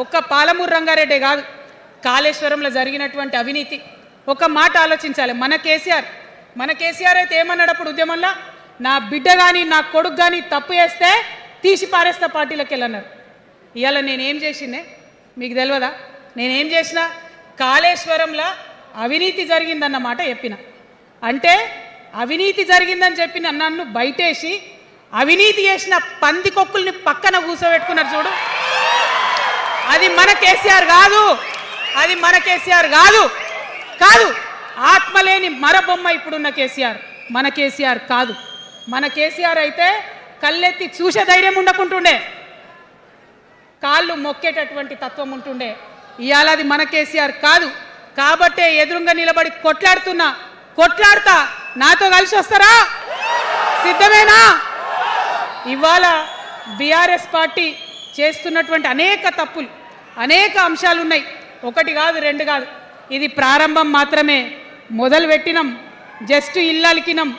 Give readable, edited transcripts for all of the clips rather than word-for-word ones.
ఒక్క పాలమూరు రంగారెడ్డి కాదు, కాళేశ్వరంలో జరిగినటువంటి అవినీతి ఒక మాట ఆలోచించాలి. మన కేసీఆర్ అయితే ఏమన్నాడు అప్పుడు ఉద్యమంలో, నా బిడ్డ కానీ నా కొడుకు కానీ తప్పు చేస్తే తీసి పారేస్తా పార్టీలకు వెళ్ళన్నారు. ఇవాళ నేనేం చేసిందే మీకు తెలియదా? నేనేం చేసిన, కాళేశ్వరంలో అవినీతి జరిగిందన్న మాట చెప్పిన. అంటే అవినీతి జరిగిందని చెప్పిన నన్ను బయటేసి అవినీతి చేసిన పందికొక్కుల్ని పక్కన కూర్చోబెట్టుకున్నారు చూడు. అది మన కేసీఆర్ కాదు, అది మన కేసీఆర్ కాదు కాదు ఆత్మలేని మరబొమ్మ ఇప్పుడున్న కేసీఆర్. మన కేసీఆర్ కాదు. మన కేసీఆర్ అయితే కళ్ళెత్తి చూసే ధైర్యం ఉండకుంటుండే, కాళ్ళు మొక్కేటటువంటి తత్వం ఉంటుండే. ఇవాళ అది మన కేసీఆర్ కాదు. కాబట్టే ఎదురుగా నిలబడి కొట్లాడుతా నాతో కలిసి వస్తారా? సిద్ధమేనా? ఇవాళ బీఆర్ఎస్ పార్టీ చేస్తున్నటువంటి అనేక తప్పులు, అనేక అంశాలు ఉన్నాయి. ఒకటి కాదు, రెండు కాదు. ఇది ప్రారంభం మాత్రమే. మొదలు పెట్టినాం, జస్ట్ ఇల్లలికినాం.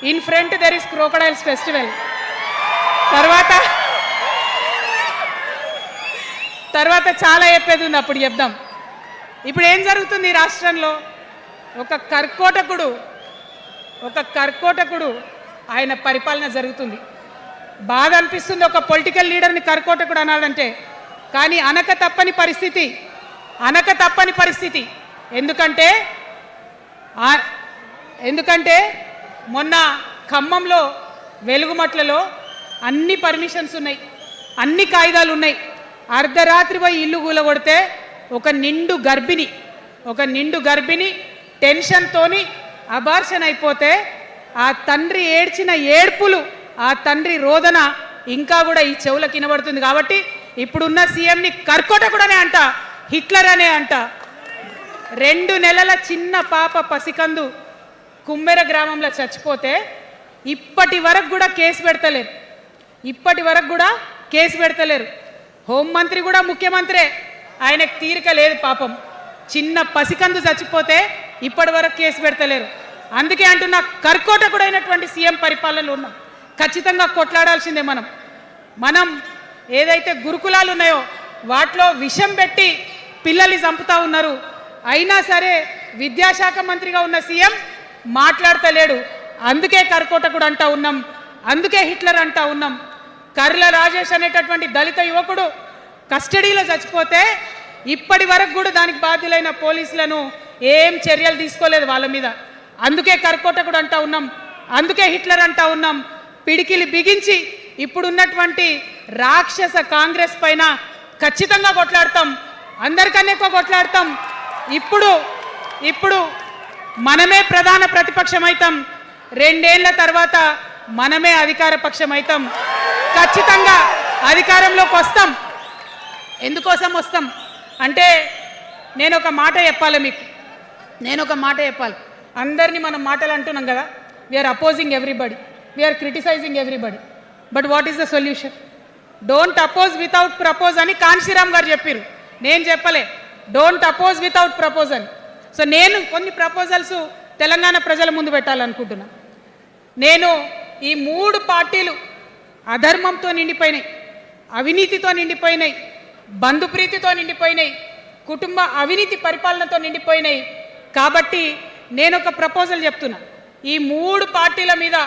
In front there is crocodiles festival. తర్వాత చాలా చెప్పేది ఉంది, అప్పుడు చెప్దాం. ఇప్పుడు ఏం జరుగుతుంది రాష్ట్రంలో? ఒక కర్కోటకుడు ఆయన పరిపాలన జరుగుతుంది. బాధ అనిపిస్తుంది ఒక పొలిటికల్ లీడర్ని కర్కోటకుడు అనాలంటే. కానీ అనక తప్పని పరిస్థితి. ఎందుకంటే మొన్న ఖమ్మంలో వెలుగుమట్లలో అన్ని పర్మిషన్స్ ఉన్నాయి, అన్ని కాయిదాలు ఉన్నాయి. అర్ధరాత్రి పోయి ఇల్లు కూలగొడితే ఒక నిండు గర్భిణి టెన్షన్తోని అబార్షన్ అయిపోతే ఆ తండ్రి ఏడ్చిన ఏడ్పులు, ఆ తండ్రి రోదన ఇంకా కూడా ఈ చెవులకు వినబడుతుంది. కాబట్టి ఇప్పుడున్న సీఎంని కర్కోటకుడనే అంట, హిట్లర్ అనే అంట. 2 నెలల చిన్న పాప పసికందు కుమ్మెర గ్రామంలో చచ్చిపోతే ఇప్పటి వరకు కూడా కేసు పెడతలేరు. హోంమంత్రి కూడా ముఖ్యమంత్రే, ఆయనకు తీరిక లేదు పాపం. చిన్న పసికందు చచ్చిపోతే ఇప్పటి వరకు కేసు పెడతలేరు. అందుకే అంటున్నా, కర్కోటకుడైనటువంటి సీఎం పరిపాలనలో ఉన్నాం. ఖచ్చితంగా కొట్లాడాల్సిందే. మనం ఏదైతే గురుకులాలు ఉన్నాయో వాటిలో విషం పెట్టి పిల్లల్ని చంపుతా ఉన్నారు. అయినా సరే విద్యాశాఖ మంత్రిగా ఉన్న సీఎం మాట్లాడతలేడు. అందుకే కర్కోటకుడు అంటా ఉన్నాం, అందుకే హిట్లర్ అంటా ఉన్నాం. కర్ల రాజేష్ అనేటటువంటి దళిత యువకుడు కస్టడీలో చచ్చిపోతే ఇప్పటి వరకు కూడా దానికి బాధ్యులైన పోలీసులను ఏం చర్యలు తీసుకోలేదు వాళ్ళ మీద. అందుకే కర్కోటకుడు అంటా ఉన్నాం, అందుకే హిట్లర్ అంటా ఉన్నాం. పిడికిలి బిగించి ఇప్పుడున్నటువంటి రాక్షస కాంగ్రెస్ పైన ఖచ్చితంగా కొట్లాడతాం, అందరికన్నా ఎక్కువ కొట్లాడతాం. ఇప్పుడు మనమే ప్రధాన ప్రతిపక్షం అవుతాం. 2 ఏళ్ల తర్వాత మనమే అధికార పక్షం అవుతాం. ఖచ్చితంగా అధికారంలోకి వస్తాం. ఎందుకోసం వస్తాం అంటే నేను ఒక మాట చెప్పాలి. అందరినీ మనం మాటలు అంటున్నాం కదా, we are opposing everybody, we are criticising everybody. But what is the solution? Don't oppose without propose అని కాన్షీరామ్ గారు చెప్పారు. నేను చెప్పలే, డోంట్ అపోజ్ వితౌట్ ప్రపోజ్ అని. సో నేను కొన్ని ప్రపోజల్స్ తెలంగాణ ప్రజల ముందు పెట్టాలనుకుంటున్నా. నేను ఈ 3 పార్టీలు అధర్మంతో నిండిపోయినాయి, అవినీతితో నిండిపోయినాయి, బంధుప్రీతితో నిండిపోయినాయి, కుటుంబ అవినీతి పరిపాలనతో నిండిపోయినాయి. కాబట్టి నేను ఒక ప్రపోజల్ చెప్తున్నా. ఈ 3 పార్టీల మీద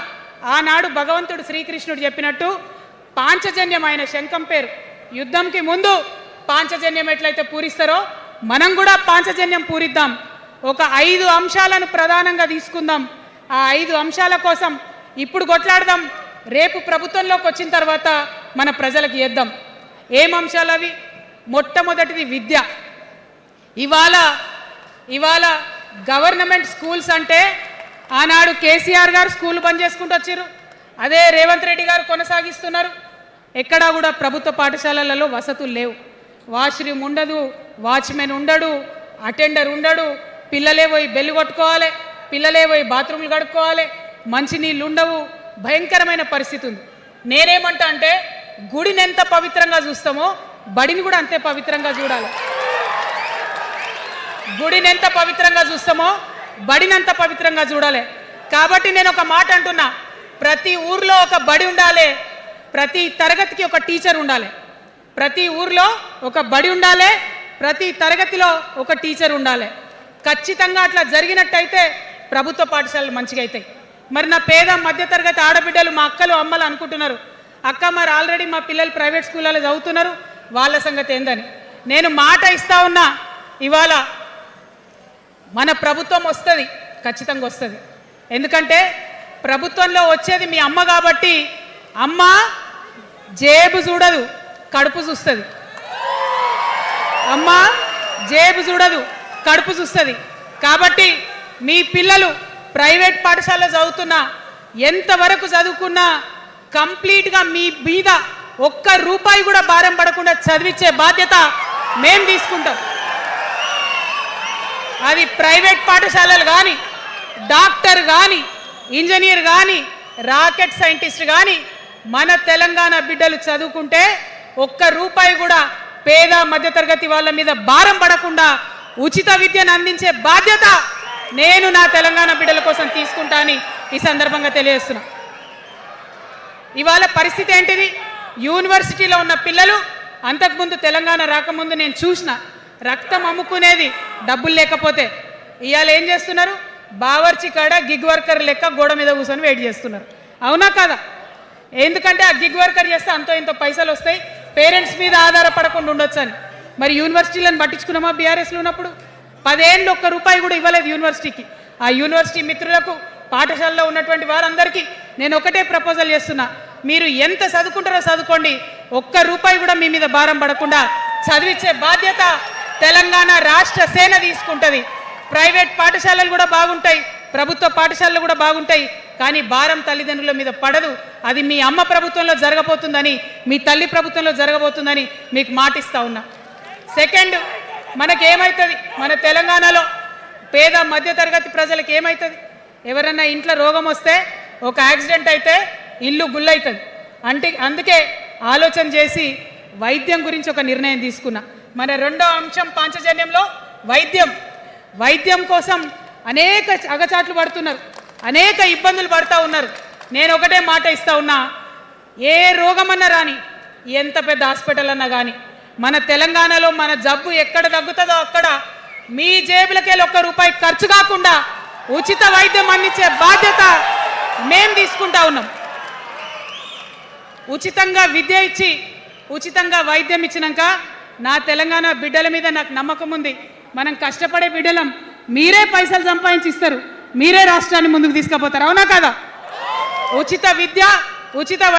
ఆనాడు భగవంతుడు శ్రీకృష్ణుడు చెప్పినట్టు పాంచజన్యం, ఆయన శంఖం పేరు, యుద్ధంకి ముందు పాంచజన్యం ఎట్లయితే పూరిస్తారో మనం కూడా పాంచజన్యం పూరిద్దాం. ఒక 5 అంశాలను ప్రధానంగా తీసుకుందాం. ఆ 5 అంశాల కోసం ఇప్పుడు కొట్లాడదాం. రేపు ప్రభుత్వంలోకి వచ్చిన తర్వాత మన ప్రజలకు ఇద్దాం. ఏం అంశాలు అవి? మొట్టమొదటిది విద్య. ఇవాళ గవర్నమెంట్ స్కూల్స్ అంటే ఆనాడు కేసీఆర్ గారు స్కూల్ బంద్ చేసుకుంటూ వచ్చారు, అదే రేవంత్ రెడ్డి గారు కొనసాగిస్తున్నారు. ఎక్కడా కూడా ప్రభుత్వ పాఠశాలలలో వసతులు లేవు. వాష్రూమ్ ఉండదు, వాచ్మెన్ ఉండడు, అటెండర్ ఉండడు. పిల్లలే పోయి బెల్లు కొట్టుకోవాలి, పిల్లలే పోయి బాత్రూమ్లు కడుక్కోవాలి, మంచినీళ్ళు ఉండవు. భయంకరమైన పరిస్థితి ఉంది. నేనేమంటా అంటే గుడిని ఎంత పవిత్రంగా చూస్తామో బడిని కూడా అంతే పవిత్రంగా చూడాలి. గుడిని ఎంత పవిత్రంగా చూస్తామో బడిని అంత పవిత్రంగా చూడాలి. కాబట్టి నేను ఒక మాట అంటున్నా, ప్రతి ఊర్లో ఒక బడి ఉండాలి, ప్రతి తరగతికి ఒక టీచర్ ఉండాలి. ప్రతి ఊర్లో ఒక బడి ఉండాలి, ప్రతి తరగతిలో ఒక టీచర్ ఉండాలి. ఖచ్చితంగా అట్లా జరిగినట్టయితే ప్రభుత్వ పాఠశాలలు మంచిగా అవుతాయి. మరి నా పేద మధ్యతరగతి ఆడబిడ్డలు, మా అక్కలు అమ్మలు అనుకుంటున్నారు, అక్క మరి ఆల్రెడీ మా పిల్లలు ప్రైవేట్ స్కూళ్ళలో చదువుతున్నారు, వాళ్ళ సంగతి ఏందని. నేను మాట ఇస్తా ఉన్నా, ఇవాళ మన ప్రభుత్వం వస్తుంది, ఖచ్చితంగా వస్తుంది. ఎందుకంటే ప్రభుత్వంలో వచ్చేది మీ అమ్మ కాబట్టి, అమ్మ జేబు చూడదు, కడుపు చూస్తుంది. అమ్మ జేబు చూడదు, కడుపు చూస్తుంది. కాబట్టి మీ పిల్లలు ప్రైవేట్ పాఠశాలలో చదువుతున్నా, ఎంతవరకు చదువుకున్నా కంప్లీట్గా మీ మీద ఒక్క రూపాయి కూడా భారం పడకుండా చదివించే బాధ్యత మేము తీసుకుంటాం. అది ప్రైవేట్ పాఠశాలలు కానీ, డాక్టర్ కానీ, ఇంజనీర్ కానీ, రాకెట్ సైంటిస్ట్ కానీ, మన తెలంగాణ బిడ్డలు చదువుకుంటే ఒక్క రూపాయి కూడా పేద మధ్యతరగతి వాళ్ళ మీద భారం పడకుండా ఉచిత విద్యను అందించే బాధ్యత నేను నా తెలంగాణ బిడ్డల కోసం తీసుకుంటా అని ఈ సందర్భంగా తెలియజేస్తున్నా. ఇవాళ పరిస్థితి ఏంటిది? యూనివర్సిటీలో ఉన్న పిల్లలు అంతకుముందు తెలంగాణ రాకముందు నేను చూసిన రక్తం అమ్ముకునేది డబ్బులు లేకపోతే. ఇవాళ ఏం చేస్తున్నారు? బావర్చి కాడ గిగ్ వర్కర్ లెక్క గోడ మీద కూర్చొని వెయిట్ చేస్తున్నారు. అవునా కాదా? ఎందుకంటే ఆ గిగ్ వర్కర్ చేస్తే అంతో ఇంతో పైసలు వస్తాయి, పేరెంట్స్ మీద ఆధారపడకుండా ఉండొచ్చు అని. మరి యూనివర్సిటీలను పట్టించుకున్నామా? బీఆర్ఎస్లో ఉన్నప్పుడు 10 ఏళ్ళు ఒక్క రూపాయి కూడా ఇవ్వలేదు యూనివర్సిటీకి. ఆ యూనివర్సిటీ మిత్రులకు, పాఠశాలలో ఉన్నటువంటి వారందరికీ నేను ఒకటే ప్రపోజల్ చేస్తున్నా, మీరు ఎంత చదువుకుంటారో చదువుకోండి, ఒక్క రూపాయి కూడా మీ మీద భారం పడకుండా చదివించే బాధ్యత తెలంగాణ రాష్ట్ర సేన తీసుకుంటుంది. ప్రైవేట్ పాఠశాలలు కూడా బాగుంటాయి, ప్రభుత్వ పాఠశాలలు కూడా బాగుంటాయి, కానీ భారం తల్లిదండ్రుల మీద పడదు. అది మీ అమ్మ ప్రభుత్వంలో జరగబోతుందని, మీ తల్లి ప్రభుత్వంలో జరగబోతుందని మీకు మాటిస్తా ఉన్నా. సెకండ్, మనకేమవుతుంది? మన తెలంగాణలో పేద మధ్యతరగతి ప్రజలకు ఏమవుతుంది? ఎవరన్నా ఇంట్లో రోగం వస్తే, ఒక యాక్సిడెంట్ అయితే ఇల్లు గుల్లవుతుంది. అందుకే ఆలోచన చేసి వైద్యం గురించి ఒక నిర్ణయం తీసుకున్నా. మన రెండో అంశం పాంచజన్యంలో వైద్యం కోసం అనేక అగచాట్లు పడుతున్నారు, అనేక ఇబ్బందులు పడుతూ ఉన్నారు. నేను ఒకటే మాట ఇస్తా ఉన్నా, ఏ రోగమన్నా రాని, ఎంత పెద్ద హాస్పిటల్ అన్నా కానీ, మన తెలంగాణలో మన జబ్బు ఎక్కడ తగ్గుతుందో అక్కడ మీ జేబులకెళ్ళి ఒక్క రూపాయి ఖర్చు కాకుండా ఉచిత వైద్యం అందించే బాధ్యత మేము తీసుకుంటా ఉన్నాం. ఉచితంగా విద్య ఇచ్చి, ఉచితంగా వైద్యం ఇచ్చినాక నా తెలంగాణ బిడ్డల మీద నాకు నమ్మకం ఉంది. మనం కష్టపడే బిడ్డలం, మీరే పైసలు సంపాదించి ఇస్తారు, మీరే రాష్ట్రాన్ని ముందుకు తీసుకుపోతారు. అవునా కదా? ఉచిత విద్య, ఉచిత